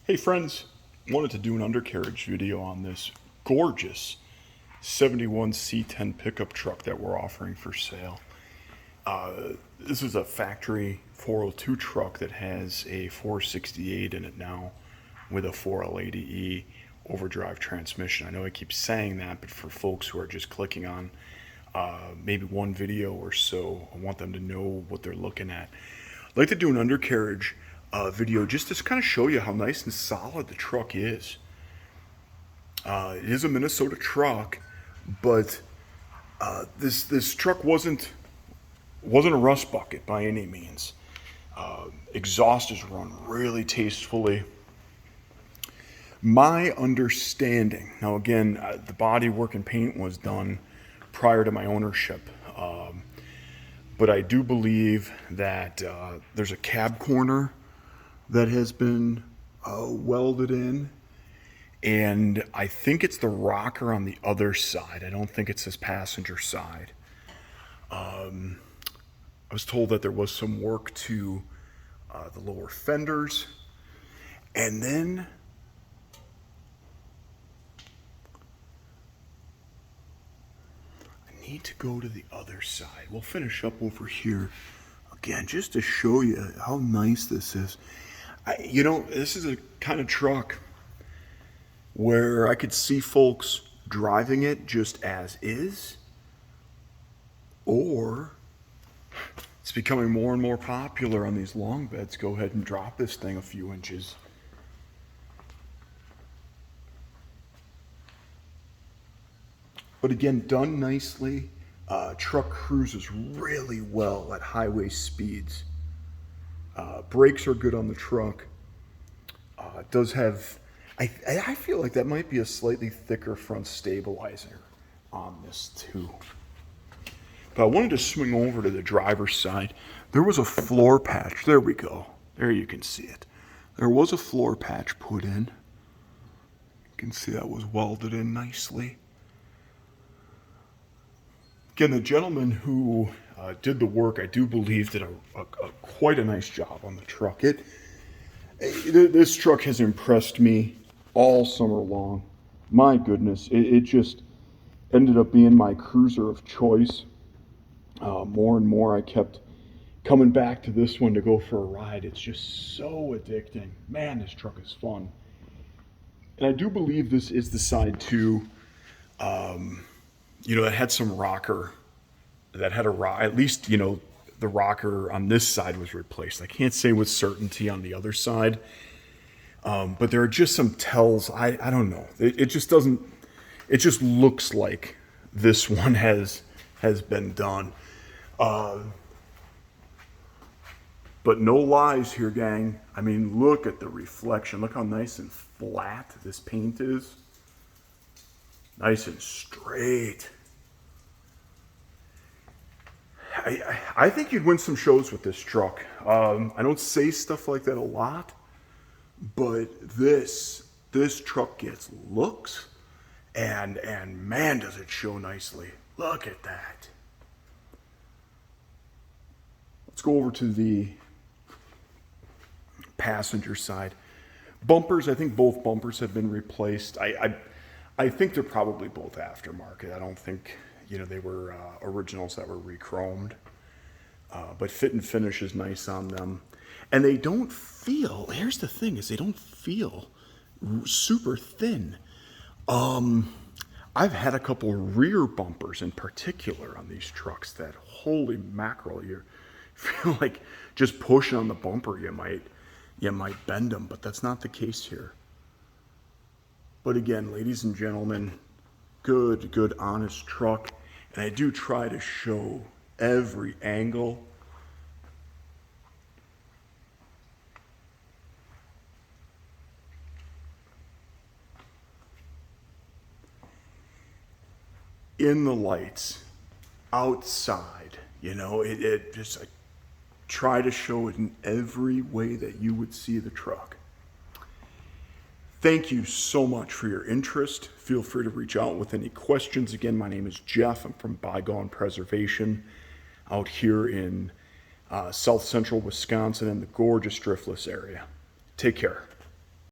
Hey friends, wanted to do an undercarriage video on this gorgeous 71 C10 pickup truck that we're offering for sale. This is a factory 402 truck that has a 468 in it now with a 4L80E overdrive transmission. I know I keep saying that, but for folks who are just clicking on maybe one video or so, I want them to know what they're looking at. I'd like to do an undercarriage video just to kind of show you how nice and solid the truck is. It is a Minnesota truck, but this truck wasn't a rust bucket by any means. Exhaust is run really tastefully. My understanding, now again, the body work and paint was done prior to my ownership, but I do believe that there's a cab corner that has been welded in, and I think it's the rocker on the other side. I don't think it's this passenger side. I was told that there was some work to the lower fenders, and then I need to go to the other side. We'll finish up over here again just to show you how nice this is. This is a kind of truck where I could see folks driving it just as is, or it's becoming more and more popular on these long beds. Go ahead and drop this thing a few inches. But again, done nicely. Truck cruises really well at highway speeds. Brakes are good on the truck. It does have, I feel like that might be a slightly thicker front stabilizer on this too. But I wanted to swing over to the driver's side. There was a floor patch. There we go. There you can see it. There was a floor patch put in. You can see that was welded in nicely. Again, the gentleman who did the work, I do believe, did quite a nice job on the truck. This truck has impressed me all summer long. My goodness, it just ended up being my cruiser of choice. More and more I kept coming back to this one to go for a ride. It's just so addicting. Man, this truck is fun. And I do believe this is the side too, that had some rocker, that had at least, the rocker on this side was replaced. I can't say with certainty on the other side, but there are just some tells. I don't know. It just doesn't, it just looks like this one has been done. But no lies here, gang. I mean, look at the reflection. Look how nice and flat this paint is. Nice and straight. I think you'd win some shows with this truck. I don't say stuff like that a lot, but this truck gets looks, and man, does it show nicely. Look at that. Let's go over to the passenger side. Bumpers, I think both bumpers have been replaced. I think they're probably both aftermarket. I don't think, they were originals that were re-chromed. But fit and finish is nice on them. And they don't feel, here's the thing, is they don't feel super thin. I've had a couple rear bumpers in particular on these trucks that, holy mackerel, you feel like just pushing on the bumper, you might bend them, but that's not the case here. But again, ladies and gentlemen, good, honest truck. And I do try to show every angle. In the lights, outside, it just, I try to show it in every way that you would see the truck. Thank you so much for your interest. Feel free to reach out with any questions. Again, my name is Jeff. I'm from Bygone Preservation out here in south central Wisconsin in the gorgeous Driftless area. Take care.